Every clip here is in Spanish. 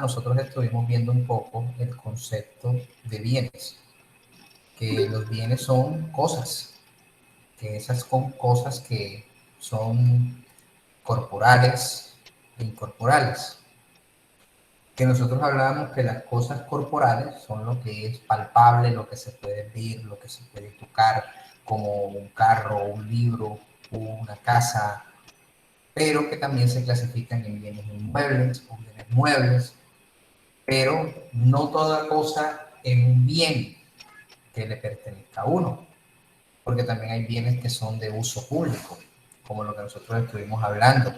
nosotros estuvimos viendo un poco el concepto de bienes, que los bienes son cosas, que esas son cosas que son corporales e incorporales. Que nosotros hablábamos que las cosas corporales son lo que es palpable, lo que se puede ver, lo que se puede tocar, como un carro, un libro, una casa, pero que también se clasifican en bienes inmuebles o bienes muebles, pero no toda cosa es un bien que le pertenezca a uno, porque también hay bienes que son de uso público, como lo que nosotros estuvimos hablando,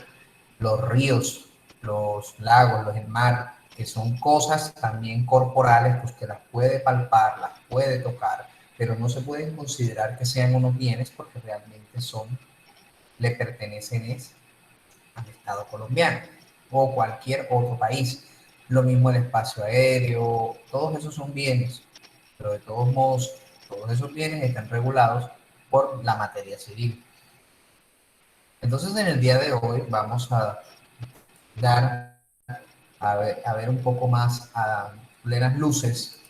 los ríos, los lagos, el mar, que son cosas también corporales, pues que las puede palpar, las puede tocar, pero no se pueden considerar que sean unos bienes porque realmente le pertenecen al Estado colombiano o cualquier otro país. Lo mismo el espacio aéreo, todos esos son bienes, pero de todos modos, todos esos bienes están regulados por la materia civil. Entonces, en el día de hoy vamos a dar, a ver un poco más a plenas luces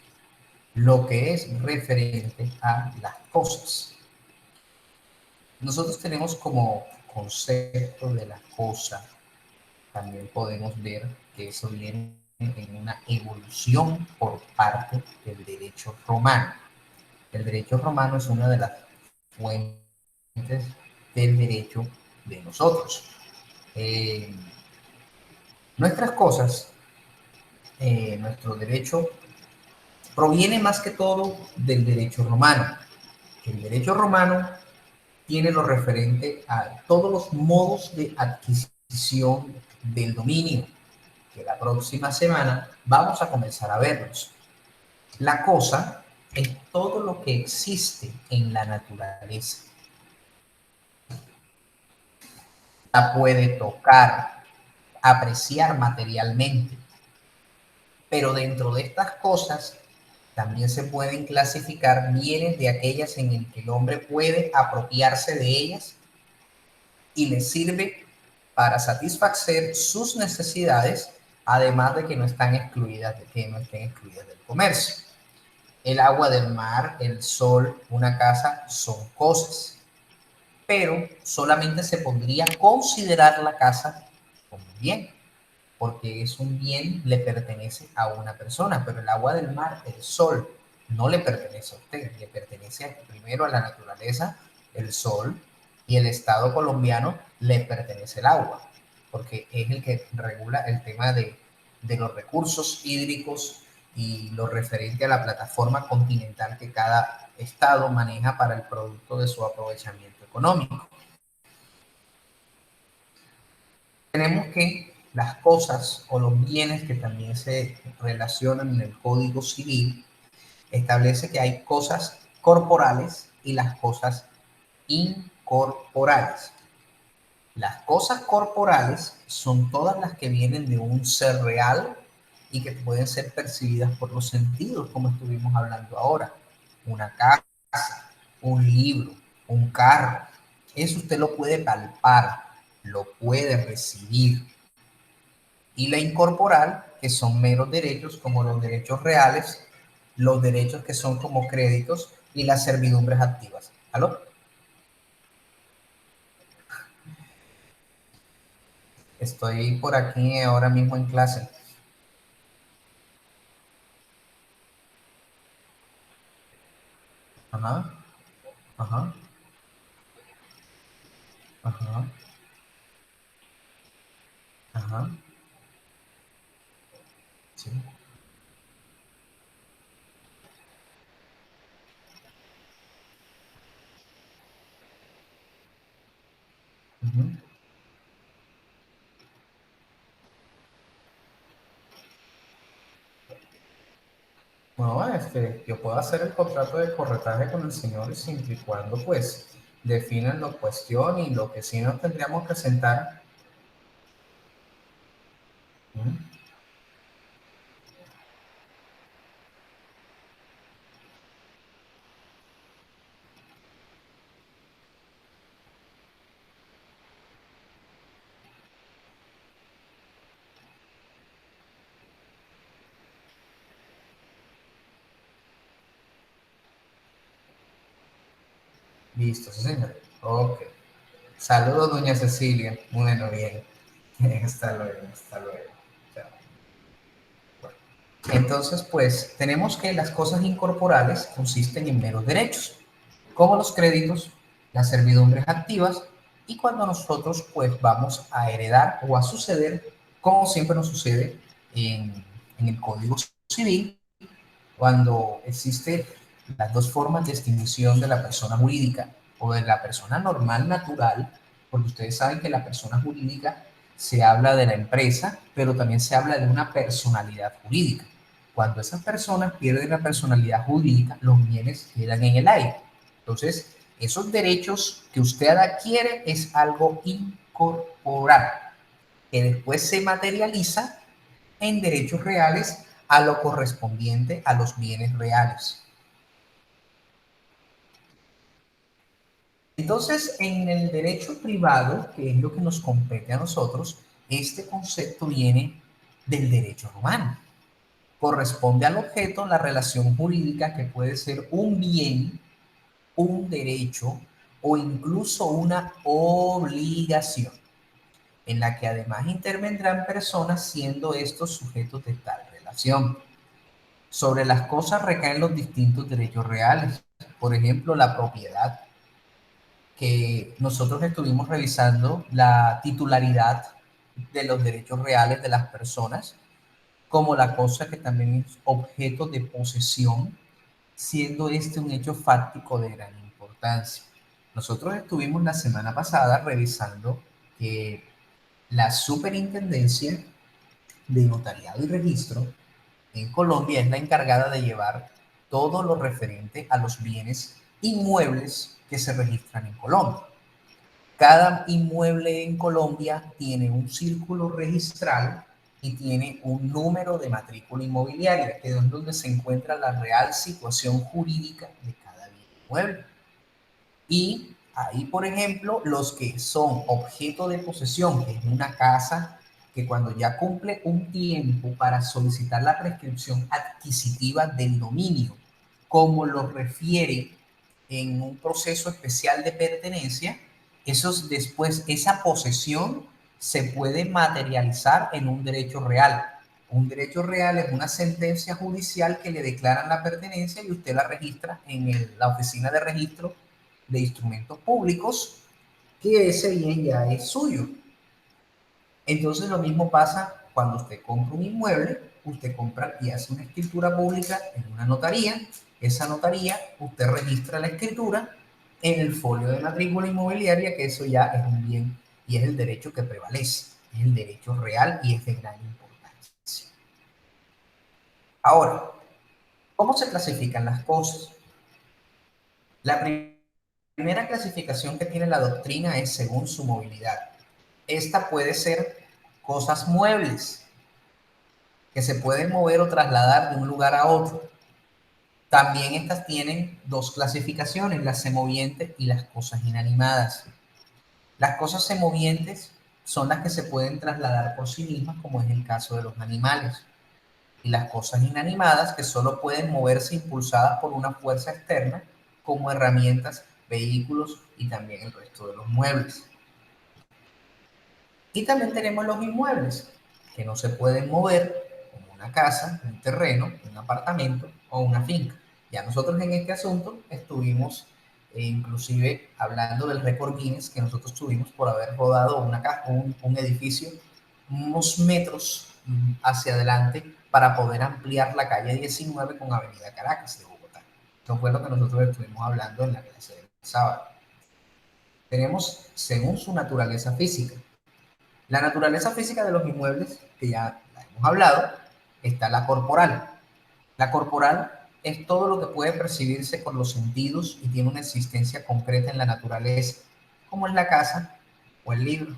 lo que es referente a las cosas. Nosotros tenemos como concepto de la cosa, también podemos ver que eso viene en una evolución por parte del derecho romano. El derecho romano es una de las fuentes del derecho de nosotros. Eh, nuestras cosas, nuestro derecho proviene más que todo del derecho romano. El derecho romano tiene lo referente a todos los modos de adquisición del dominio, que la próxima semana vamos a comenzar a verlos. La cosa es todo lo que existe en la naturaleza. La puede tocar, apreciar materialmente, pero dentro de estas cosas también se pueden clasificar bienes de aquellas en el que el hombre puede apropiarse de ellas y le sirve para satisfacer sus necesidades, además de que no están excluidas, de que no estén excluidas del comercio. El agua del mar, el sol, una casa son cosas, pero solamente se podría considerar la casa como un bien, porque es un bien, le pertenece a una persona, pero el agua del mar, el sol, no le pertenece a usted, le pertenece primero a la naturaleza, el sol, y el Estado colombiano le pertenece el agua, porque es el que regula el tema de los recursos hídricos y lo referente a la plataforma continental que cada estado maneja para el producto de su aprovechamiento económico. Tenemos que las cosas o los bienes que también se relacionan en el Código Civil establece que hay cosas corporales y las cosas incorporales. Las cosas corporales son todas las que vienen de un ser real y que pueden ser percibidas por los sentidos, como estuvimos hablando ahora. Una casa, un libro, un carro. Eso usted lo puede palpar, lo puede recibir. Y la incorporal, que son meros derechos, como los derechos reales, los derechos que son como créditos y las servidumbres activas. ¿Aló? Estoy por aquí ahora mismo en clase. Ajá, ajá, ajá, ajá, sí. Uh-huh. Bueno, yo puedo hacer el contrato de corretaje con el señor siempre y cuando, pues, definan la cuestión y lo que sí nos tendríamos que sentar. Uh-huh. Listo, sí, señor. Ok. Saludos, doña Cecilia. Bueno, bien. Hasta luego, hasta luego. Chao. Bueno, entonces, pues, tenemos que las cosas incorporales consisten en meros derechos, como los créditos, las servidumbres activas y cuando nosotros, pues, vamos a heredar o a suceder, como siempre nos sucede en el Código Civil, cuando existen las dos formas de extinción de la persona jurídica o de la persona normal natural, porque ustedes saben que la persona jurídica se habla de la empresa, pero también se habla de una personalidad jurídica. Cuando esas personas pierden la personalidad jurídica, los bienes quedan en el aire. Entonces, esos derechos que usted adquiere es algo incorporal, que después se materializa en derechos reales a lo correspondiente a los bienes reales. Entonces, en el derecho privado, que es lo que nos compete a nosotros, este concepto viene del derecho romano. Corresponde al objeto la relación jurídica que puede ser un bien, un derecho o incluso una obligación, en la que además intervendrán personas siendo estos sujetos de tal relación. Sobre las cosas recaen los distintos derechos reales. Por ejemplo, la propiedad, que nosotros estuvimos revisando la titularidad de los derechos reales de las personas, como la cosa que también es objeto de posesión, siendo este un hecho fáctico de gran importancia. Nosotros estuvimos la semana pasada revisando que la superintendencia de notariado y registro en Colombia es la encargada de llevar todo lo referente a los bienes inmuebles que se registran en Colombia. Cada inmueble en Colombia tiene un círculo registral y tiene un número de matrícula inmobiliaria, que es donde se encuentra la real situación jurídica de cada bien inmueble. Y ahí, por ejemplo, los que son objeto de posesión, que es una casa que cuando ya cumple un tiempo para solicitar la prescripción adquisitiva del dominio, como lo refiere en un proceso especial de pertenencia, esos después, esa posesión se puede materializar en un derecho real. Un derecho real es una sentencia judicial que le declaran la pertenencia y usted la registra en la oficina de registro de instrumentos públicos, que ese bien ya es suyo. Entonces lo mismo pasa cuando usted compra un inmueble, usted compra y hace una escritura pública en una notaría, esa notaría usted registra la escritura en el folio de matrícula inmobiliaria, que eso ya es un bien y es el derecho que prevalece, es el derecho real y es de gran importancia. Ahora, ¿cómo se clasifican las cosas? La primera clasificación que tiene la doctrina es según su movilidad. Esta puede ser cosas muebles, que se pueden mover o trasladar de un lugar a otro. También estas tienen dos clasificaciones, las semovientes y las cosas inanimadas. Las cosas semovientes son las que se pueden trasladar por sí mismas, como es el caso de los animales. Y las cosas inanimadas que solo pueden moverse impulsadas por una fuerza externa, como herramientas, vehículos y también el resto de los muebles. Y también tenemos los inmuebles, que no se pueden mover, como una casa, un terreno, un apartamento o una finca. Ya nosotros en este asunto estuvimos inclusive hablando del récord Guinness que nosotros tuvimos por haber rodado un edificio unos metros hacia adelante para poder ampliar la calle 19 con Avenida Caracas de Bogotá. Eso fue lo que nosotros estuvimos hablando en la clase del sábado. Tenemos según su naturaleza física. La naturaleza física de los inmuebles, que ya la hemos hablado, está la corporal. La corporal es todo lo que puede percibirse con los sentidos y tiene una existencia concreta en la naturaleza, como es la casa o el libro.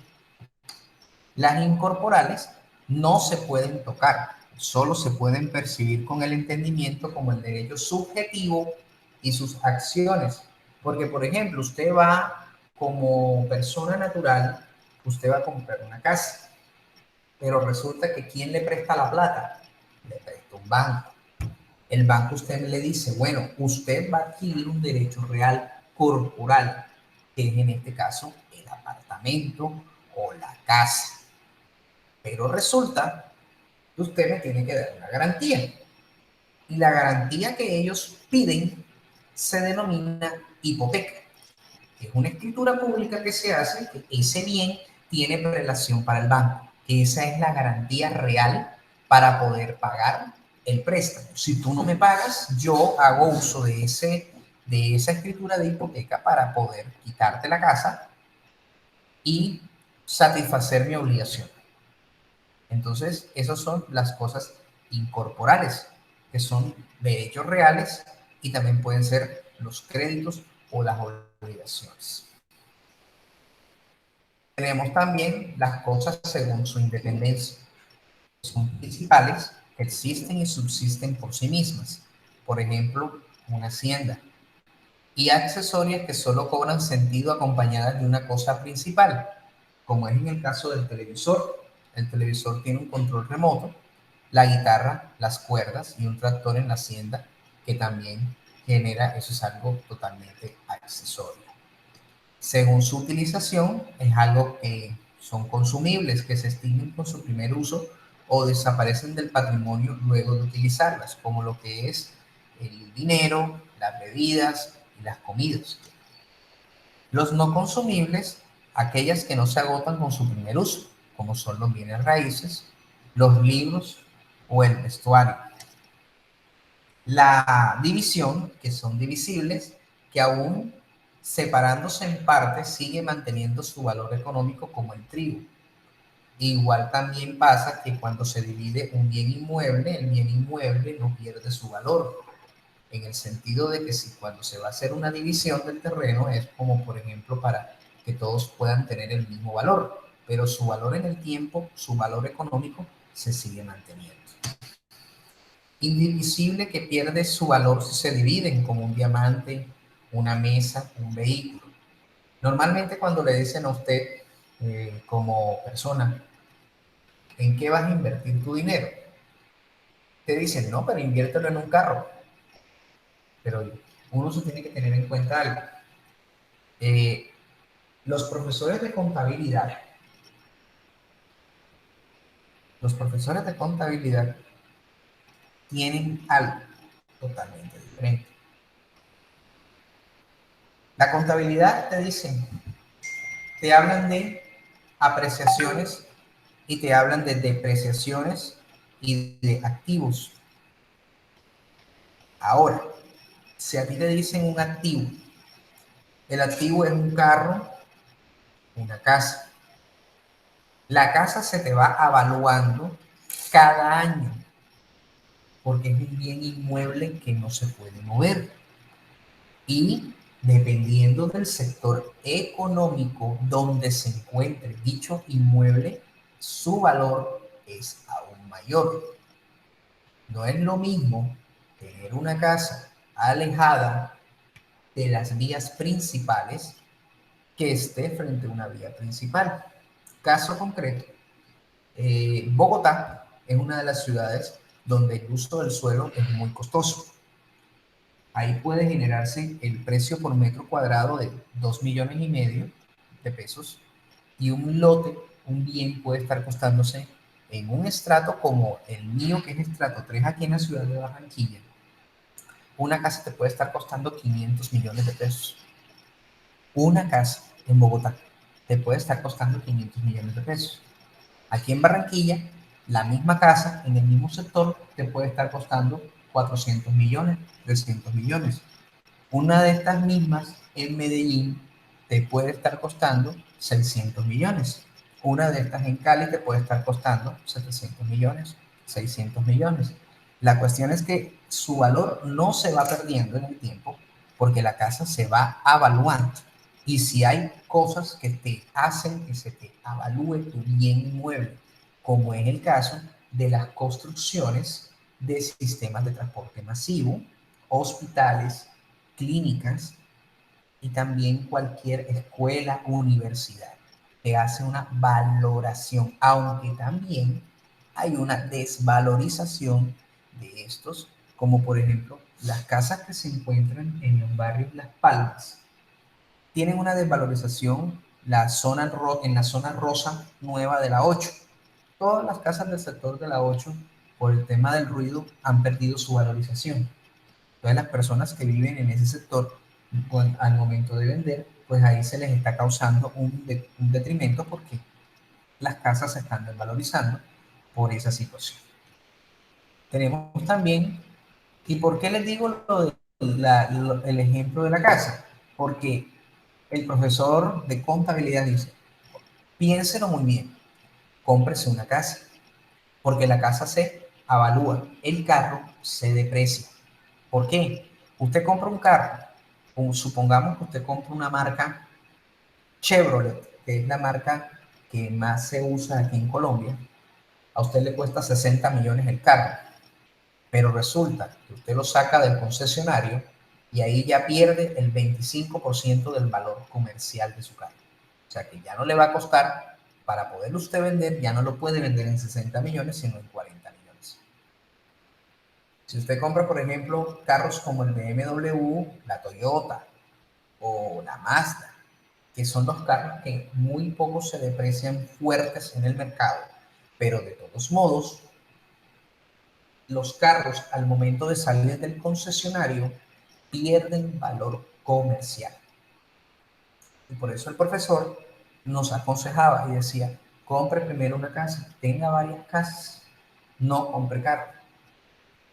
Las incorporales no se pueden tocar, solo se pueden percibir con el entendimiento como el derecho subjetivo y sus acciones. Porque, por ejemplo, usted va como persona natural, usted va a comprar una casa, pero resulta que ¿quién le presta la plata? Le presta un banco. El banco usted le dice, bueno, usted va a adquirir un derecho real corporal, que es en este caso el apartamento o la casa. Pero resulta que usted me tiene que dar una garantía. Y la garantía que ellos piden se denomina hipoteca, que es una escritura pública que se hace que ese bien tiene prelación para el banco, que esa es la garantía real para poder pagar el préstamo. Si tú no me pagas, yo hago uso de esa escritura de hipoteca para poder quitarte la casa y satisfacer mi obligación. Entonces, esas son las cosas incorporales, que son derechos reales y también pueden ser los créditos o las obligaciones. Tenemos también las cosas según su independencia. Son principales que existen y subsisten por sí mismas. Por ejemplo, una hacienda. Y accesorias que solo cobran sentido acompañadas de una cosa principal, como es en el caso del televisor. El televisor tiene un control remoto, la guitarra, las cuerdas y un tractor en la hacienda que también genera, eso es algo totalmente accesorio. Según su utilización, es algo que son consumibles, que se extinguen con su primer uso o desaparecen del patrimonio luego de utilizarlas, como lo que es el dinero, las bebidas y las comidas. Los no consumibles, aquellas que no se agotan con su primer uso, como son los bienes raíces, los libros o el vestuario. La división, que son divisibles, que aún separándose en partes sigue manteniendo su valor económico como el trigo. Igual también pasa que cuando se divide un bien inmueble, el bien inmueble no pierde su valor, en el sentido de que si cuando se va a hacer una división del terreno es como por ejemplo para que todos puedan tener el mismo valor, pero su valor en el tiempo, su valor económico se sigue manteniendo. Indivisible, que pierde su valor si se dividen, como un diamante, una mesa, un vehículo. Normalmente cuando le dicen a usted como persona, ¿en qué vas a invertir tu dinero? Te dicen, no, pero inviértelo en un carro. Pero uno se tiene que tener en cuenta algo. Eh, los profesores de contabilidad, los profesores de contabilidad tienen algo totalmente diferente. La contabilidad te dicen, te hablan de apreciaciones y te hablan de depreciaciones y de activos. Ahora, si a ti te dicen un activo, el activo es un carro, una casa. La casa se te va evaluando cada año porque es un bien inmueble que no se puede mover. Y dependiendo del sector económico donde se encuentre dicho inmueble, su valor es aún mayor. No es lo mismo tener una casa alejada de las vías principales que esté frente a una vía principal. Caso concreto, Bogotá es una de las ciudades donde el uso del suelo es muy costoso. Ahí puede generarse el precio por metro cuadrado de 2,5 millones de pesos y un lote, un bien puede estar costándose en un estrato como el mío, que es estrato 3 aquí en la ciudad de Barranquilla. Una casa te puede estar costando 500 millones de pesos. Una casa en Bogotá te puede estar costando 500 millones de pesos. Aquí en Barranquilla, la misma casa en el mismo sector te puede estar costando 400 millones, 300 millones. Una de estas mismas en Medellín te puede estar costando 600 millones. Una de estas en Cali te puede estar costando 700 millones, 600 millones. La cuestión es que su valor no se va perdiendo en el tiempo porque la casa se va evaluando. Y si hay cosas que te hacen que se te evalúe tu bien inmueble, como es el caso de las construcciones de sistemas de transporte masivo, hospitales, clínicas y también cualquier escuela o universidad. Te hace una valoración, aunque también hay una desvalorización de estos, como por ejemplo las casas que se encuentran en los barrios Las Palmas. tienen una desvalorización en la zona rosa nueva de la 8. Todas las casas del sector de la 8, por el tema del ruido, han perdido su valorización. Entonces las personas que viven en ese sector, pues, al momento de vender, pues ahí se les está causando un detrimento porque las casas se están desvalorizando por esa situación. Tenemos también, ¿y por qué les digo el ejemplo de la casa? Porque el profesor de contabilidad dice, piénselo muy bien, cómprese una casa, porque la casa se avalúa, el carro se deprecia. ¿Por qué? Usted compra un carro, supongamos que usted compra una marca Chevrolet, que es la marca que más se usa aquí en Colombia, a usted le cuesta 60 millones el carro, pero resulta que usted lo saca del concesionario y ahí ya pierde el 25% del valor comercial de su carro. O sea que ya no le va a costar, para poderlo usted vender, ya no lo puede vender en 60 millones, sino en 40 millones. Si usted compra, por ejemplo, carros como el BMW, la Toyota o la Mazda, que son los carros que muy poco se deprecian fuertes en el mercado, pero de todos modos, los carros al momento de salir del concesionario pierden valor comercial. Y por eso el profesor nos aconsejaba y decía, compre primero una casa, tenga varias casas, no compre carro.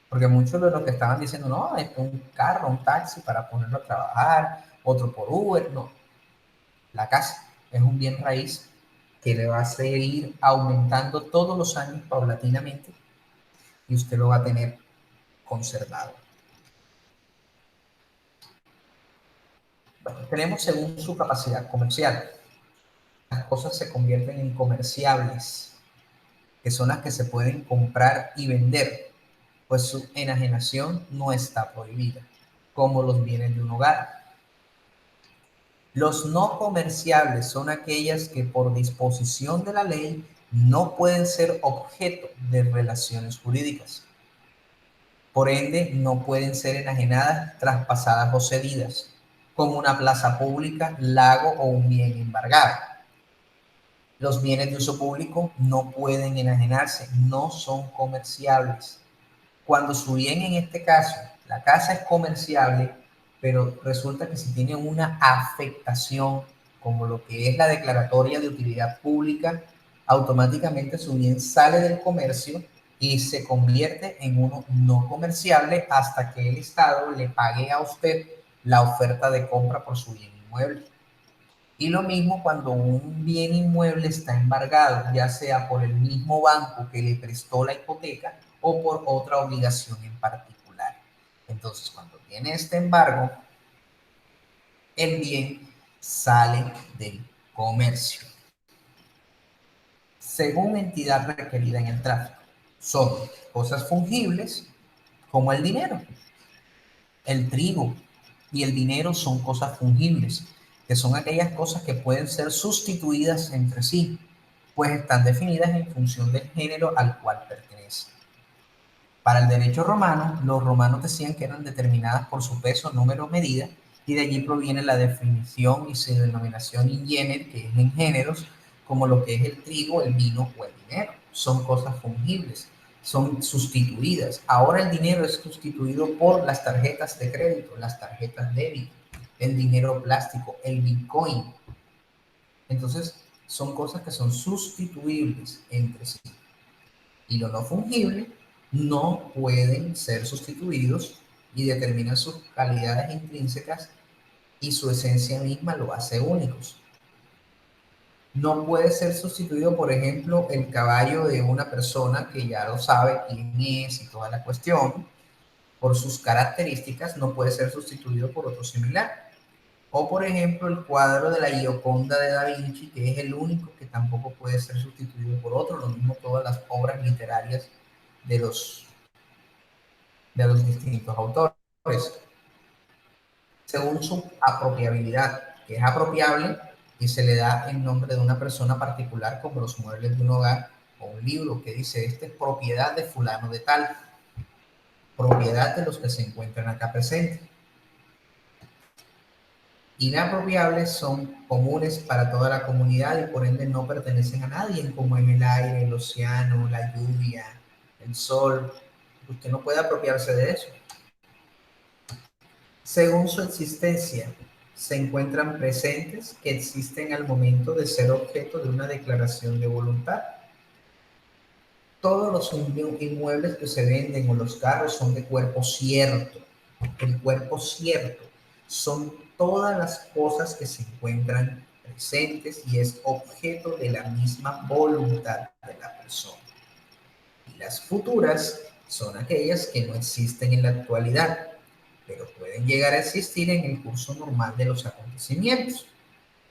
Porque muchos de los que estaban diciendo, no, es un carro, un taxi para ponerlo a trabajar, otro por Uber, no. La casa es un bien raíz que le va a seguir aumentando todos los años paulatinamente y usted lo va a tener conservado. Bueno, tenemos según su capacidad comercial. Las cosas se convierten en comerciables, que son las que se pueden comprar y vender, pues su enajenación no está prohibida, como los bienes de un hogar. Los no comerciables son aquellas que por disposición de la ley no pueden ser objeto de relaciones jurídicas. Por ende, no pueden ser enajenadas, traspasadas o cedidas, como una plaza pública, lago o un bien embargado. Los bienes de uso público no pueden enajenarse, no son comerciables. Cuando su bien, en este caso, la casa es comerciable, pero resulta que si tiene una afectación, como lo que es la declaratoria de utilidad pública, automáticamente su bien sale del comercio y se convierte en uno no comerciable hasta que el Estado le pague a usted la oferta de compra por su bien inmueble. Y lo mismo cuando un bien inmueble está embargado, ya sea por el mismo banco que le prestó la hipoteca o por otra obligación en particular. Entonces, cuando tiene este embargo, el bien sale del comercio, según entidad requerida en el tráfico. Son cosas fungibles como el dinero, el trigo y el dinero son cosas fungibles, que son aquellas cosas que pueden ser sustituidas entre sí, pues están definidas en función del género al cual pertenecen. Para el derecho romano, los romanos decían que eran determinadas por su peso, número, medida, y de allí proviene la definición y su denominación in genere, que es en géneros, como lo que es el trigo, el vino o el dinero. Son cosas fungibles, son sustituidas. Ahora el dinero es sustituido por las tarjetas de crédito, las tarjetas débito, el dinero plástico, el Bitcoin. Entonces, son cosas que son sustituibles entre sí. Y lo no fungible no pueden ser sustituidos y determinan sus calidades intrínsecas y su esencia misma lo hace únicos. No puede ser sustituido, por ejemplo, el caballo de una persona que ya lo sabe quién es y toda la cuestión, por sus características, no puede ser sustituido por otro similar. O, por ejemplo, el cuadro de la Gioconda de Da Vinci, que es el único que tampoco puede ser sustituido por otro. Lo mismo todas las obras literarias de los distintos autores, según su apropiabilidad, que es apropiable y se le da el nombre de una persona particular, como los muebles de un hogar o un libro que dice, esta es propiedad de fulano de tal, propiedad de los que se encuentran acá presentes. Inapropiables son comunes para toda la comunidad y por ende no pertenecen a nadie, como en el aire, el océano, la lluvia, el sol. Usted no puede apropiarse de eso. Según su existencia, se encuentran presentes que existen al momento de ser objeto de una declaración de voluntad. Todos los inmuebles que se venden o los carros son de cuerpo cierto. El cuerpo cierto son todas las cosas que se encuentran presentes y es objeto de la misma voluntad de la persona. Y las futuras son aquellas que no existen en la actualidad, pero pueden llegar a existir en el curso normal de los acontecimientos,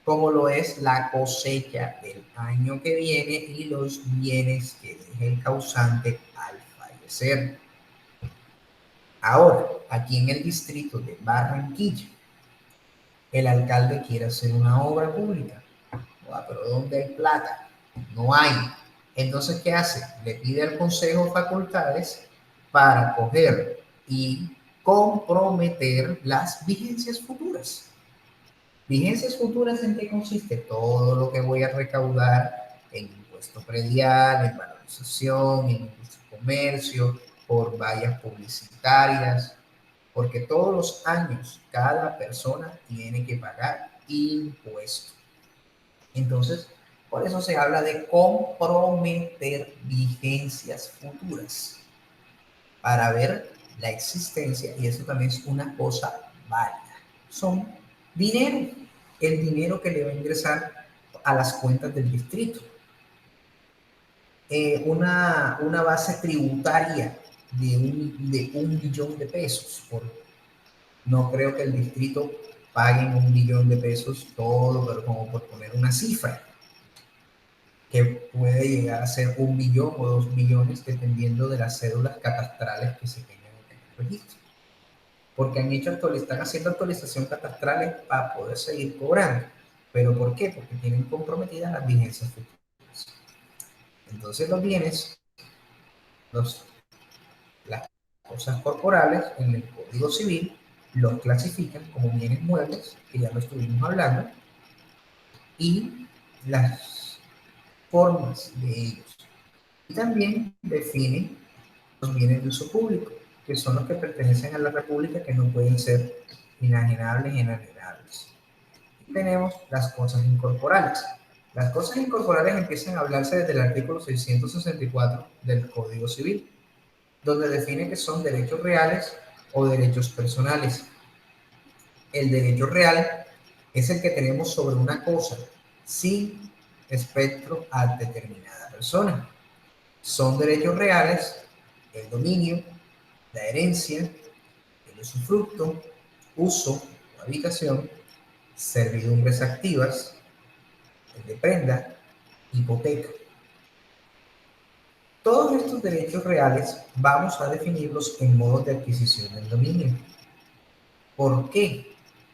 como lo es la cosecha del año que viene y los bienes que deja el causante al fallecer. Ahora, aquí en el distrito de Barranquilla, el alcalde quiere hacer una obra pública. Pero ¿dónde hay plata? No hay. Entonces, ¿qué hace? Le pide al Consejo facultades para coger y comprometer las vigencias futuras. ¿Vigencias futuras en qué consiste? Todo lo que voy a recaudar en impuesto predial, en valorización, en industria y comercio, por vallas publicitarias, porque todos los años cada persona tiene que pagar impuestos. Entonces, por eso se habla de comprometer vigencias futuras para ver la existencia, y eso también es una cosa válida. Son dinero, el dinero que le va a ingresar a las cuentas del distrito. Una base tributaria de un billón de pesos. No creo que el distrito pague un billón de pesos todo, pero como por poner una cifra, que puede llegar a ser 1 millón o 2 millones, dependiendo de las cédulas catastrales que se tengan en el registro. Porque están haciendo actualización catastrales para poder seguir cobrando. ¿Pero por qué? Porque tienen comprometidas las vigencias futuras. Entonces los bienes, las cosas corporales en el Código Civil los clasifican como bienes muebles, que ya lo estuvimos hablando, y las formas de ellos. Y también definen los bienes de uso público, que son los que pertenecen a la República, que no pueden ser enajenables y inalienables. Y tenemos las cosas incorporales. Las cosas incorporales empiezan a hablarse desde el artículo 664 del Código Civil, donde define que son derechos reales o derechos personales. El derecho real es el que tenemos sobre una cosa sin espectro a determinada persona. Son derechos reales el dominio, la herencia, el usufructo, uso o habitación, servidumbres activas, el de prenda, hipoteca. Todos estos derechos reales vamos a definirlos en modos de adquisición del dominio. ¿Por qué?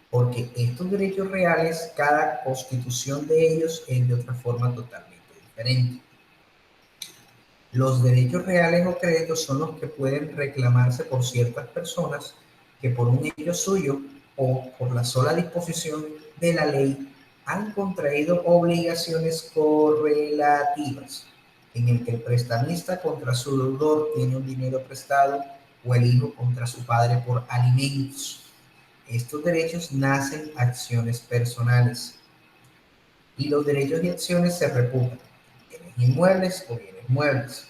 Porque estos derechos reales, cada constitución de ellos es de otra forma totalmente diferente. Los derechos reales o créditos son los que pueden reclamarse por ciertas personas que por un hecho suyo o por la sola disposición de la ley han contraído obligaciones correlativas, en el que el prestamista contra su deudor tiene un dinero prestado o el hijo contra su padre por alimentos. Estos derechos nacen acciones personales y los derechos y acciones se reputan bienes inmuebles o bienes muebles,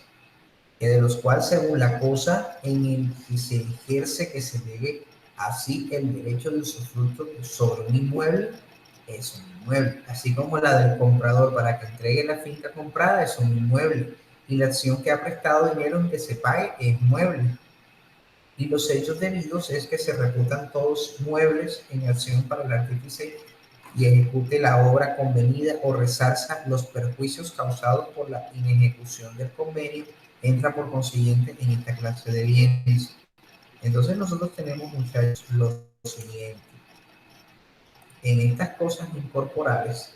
de los cuales según la cosa en el que se ejerce que se debe así el derecho de usufructo sobre un inmueble es un inmueble, así como la del comprador para que entregue la finca comprada es un inmueble y la acción que ha prestado dinero en que se pague es mueble. Y los hechos debidos es que se reputan todos muebles en acción para el artífice y ejecute la obra convenida o resarza los perjuicios causados por la inejecución del convenio, entra por consiguiente en esta clase de bienes. Entonces nosotros tenemos, muchachos, lo siguiente. En estas cosas incorporales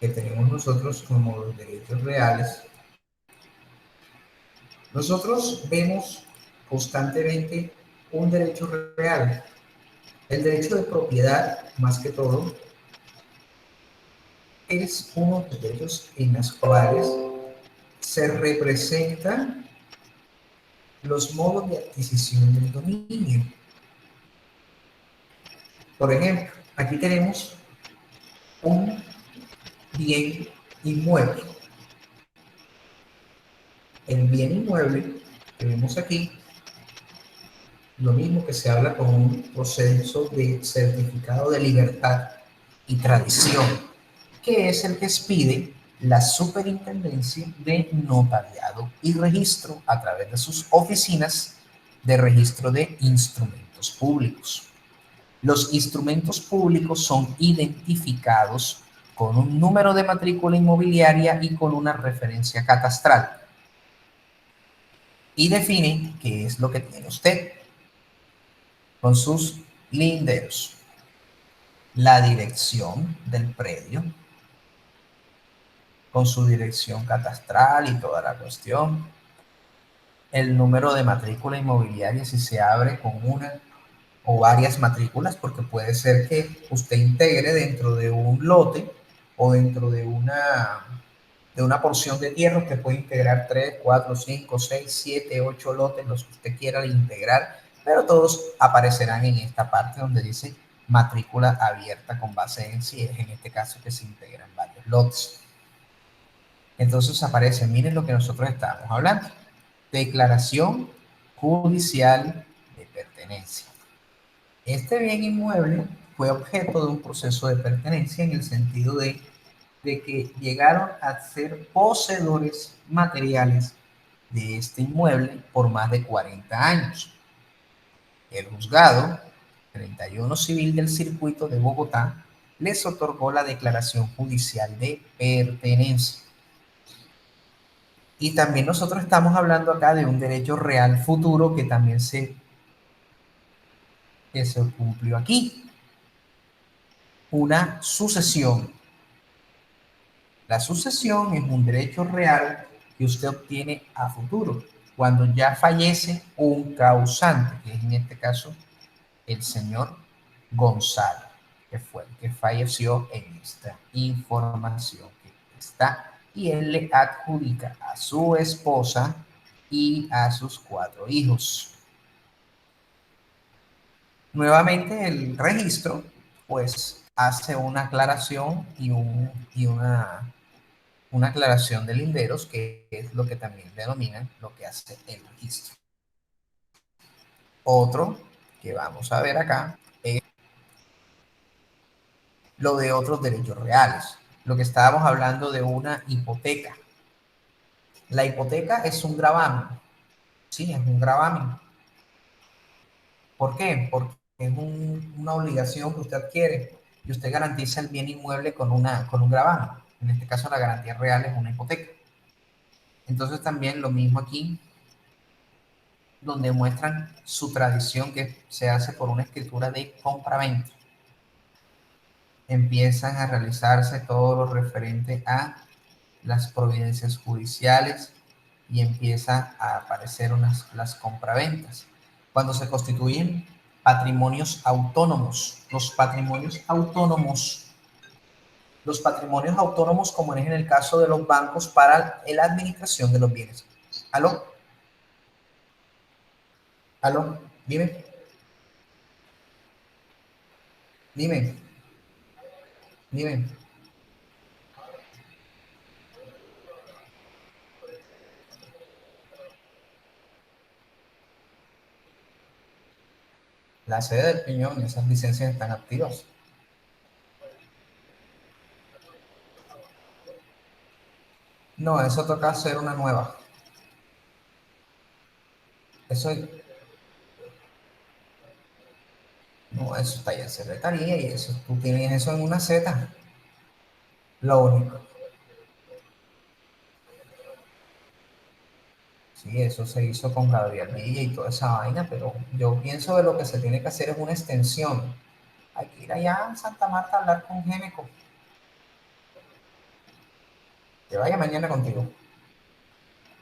que tenemos nosotros como los derechos reales, nosotros vemos constantemente un derecho real. El derecho de propiedad, más que todo, es uno de los derechos en los cuales se representan los modos de adquisición del dominio. Por ejemplo, aquí tenemos un bien inmueble. El bien inmueble que vemos aquí, lo mismo que se habla con un proceso de certificado de libertad y tradición, que es el que expide la Superintendencia de Notariado y Registro a través de sus oficinas de registro de instrumentos públicos. Los instrumentos públicos son identificados con un número de matrícula inmobiliaria y con una referencia catastral. Y definen qué es lo que tiene usted con sus linderos, la dirección del predio, con su dirección catastral y toda la cuestión, el número de matrícula inmobiliaria si se abre con una o varias matrículas, porque puede ser que usted integre dentro de un lote o dentro de una porción de tierra, usted puede integrar 3, 4, 5, 6, 7, 8 lotes, los que usted quiera integrar, pero todos aparecerán en esta parte donde dice matrícula abierta con base en si es en este caso que se integran varios lotes. Entonces aparece, miren lo que nosotros estábamos hablando, declaración judicial de pertenencia. Este bien inmueble fue objeto de un proceso de pertenencia en el sentido de que llegaron a ser poseedores materiales de este inmueble por más de 40 años. El juzgado 31 civil del circuito de Bogotá les otorgó la declaración judicial de pertenencia. Y también nosotros estamos hablando acá de un derecho real futuro que se cumplió aquí. Una sucesión. La sucesión es un derecho real que usted obtiene a futuro, cuando ya fallece un causante, que es en este caso el señor Gonzalo, que fue el que falleció en esta información que está, y él le adjudica a su esposa y a sus 4 hijos. Nuevamente el registro pues hace una aclaración y una aclaración de linderos, que es lo que también denominan lo que hace el registro. Otro que vamos a ver acá es lo de otros derechos reales, lo que estábamos hablando de una hipoteca. La hipoteca es un gravamen, sí, es un gravamen. ¿Por qué? Porque es una obligación que usted adquiere y usted garantiza el bien inmueble con un gravamen. En este caso la garantía real es una hipoteca. Entonces también lo mismo aquí, donde muestran su tradición que se hace por una escritura de compraventa. Empiezan a realizarse todo lo referente a las providencias judiciales y empiezan a aparecer las compraventas. Cuando se constituyen patrimonios autónomos, los patrimonios autónomos como es en el caso de los bancos para la administración de los bienes. ¿Aló? ¿Aló? Dime. Dime. Dime. La sede del Piñón y esas licencias están activas. No, eso toca hacer una nueva. Eso, no, eso está ya en secretaría y eso, tú tienes eso en una Z. Lo único. Sí, eso se hizo con Gabriel Villa y toda esa vaina, pero yo pienso que lo que se tiene que hacer es una extensión. Hay que ir allá a Santa Marta a hablar con Géneco. Que vaya mañana contigo.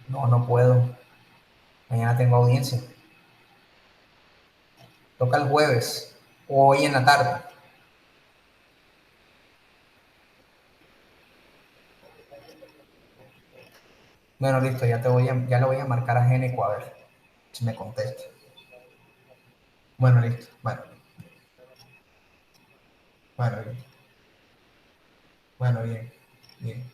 No, no puedo. Mañana tengo audiencia. Toca el jueves. hoy en la tarde. Bueno, listo, ya le voy a marcar a Geneco a ver si me contesta. Bueno, listo. Bueno, bien. Bueno, bien. Bien.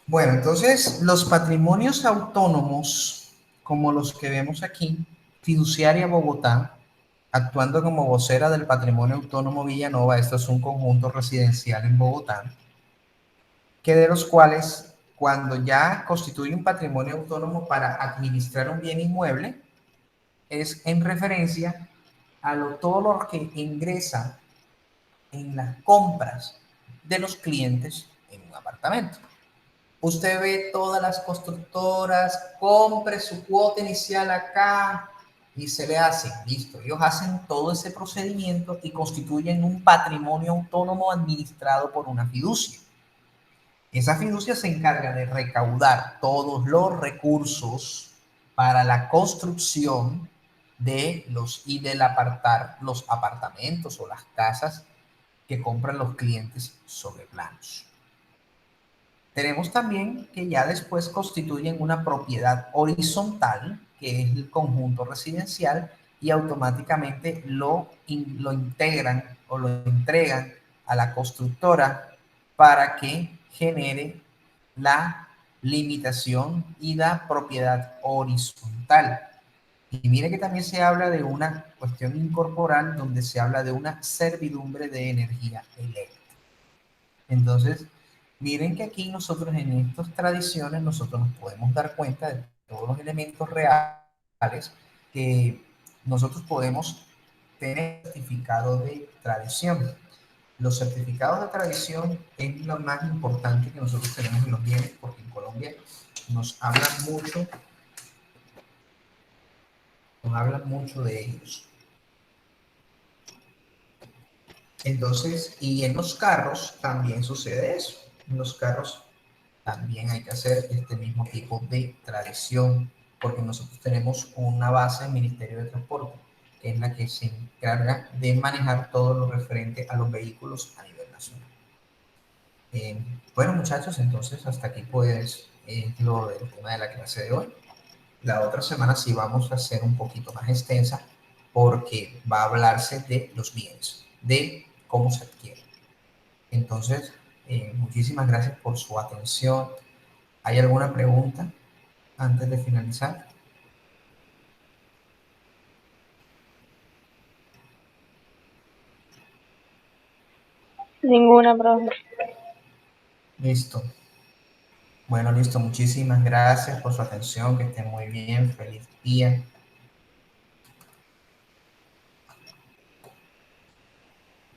Bueno, entonces los patrimonios autónomos, como los que vemos aquí, Fiduciaria Bogotá, actuando como vocera del Patrimonio Autónomo Villanova, esto es un conjunto residencial en Bogotá, que de los cuales, cuando ya constituye un patrimonio autónomo para administrar un bien inmueble, es en referencia a todo lo que ingresa en las compras de los clientes en un apartamento. Usted ve todas las constructoras, compre su cuota inicial acá y se le hace, listo. Ellos hacen todo ese procedimiento y constituyen un patrimonio autónomo administrado por una fiducia. Esa fiducia se encarga de recaudar todos los recursos para la construcción del apartar los apartamentos o las casas que compran los clientes sobre planos. Tenemos también que ya después constituyen una propiedad horizontal, que es el conjunto residencial, y automáticamente lo integran o lo entregan a la constructora para que genere la limitación y la propiedad horizontal. Y mire que también se habla de una cuestión incorporal donde se habla de una servidumbre de energía eléctrica. Entonces, miren que aquí nosotros en estas tradiciones nosotros nos podemos dar cuenta de todos los elementos reales que nosotros podemos tener certificado de tradición. Los certificados de tradición es lo más importante que nosotros tenemos en los bienes, porque en Colombia nos hablan mucho de ellos. Entonces, y en los carros también sucede eso. En los carros también hay que hacer este mismo tipo de tradición, porque nosotros tenemos una base en el Ministerio de Transporte, que es la que se encarga de manejar todo lo referente a los vehículos a nivel nacional. Bueno, muchachos, entonces hasta aquí pues lo del tema de la clase de hoy. La otra semana sí vamos a hacer un poquito más extensa, porque va a hablarse de los bienes, de cómo se adquiere. Entonces, muchísimas gracias por su atención. ¿Hay alguna pregunta antes de finalizar? Ninguna, profe. Listo. Bueno, listo. Muchísimas gracias por su atención. Que estén muy bien. Feliz día.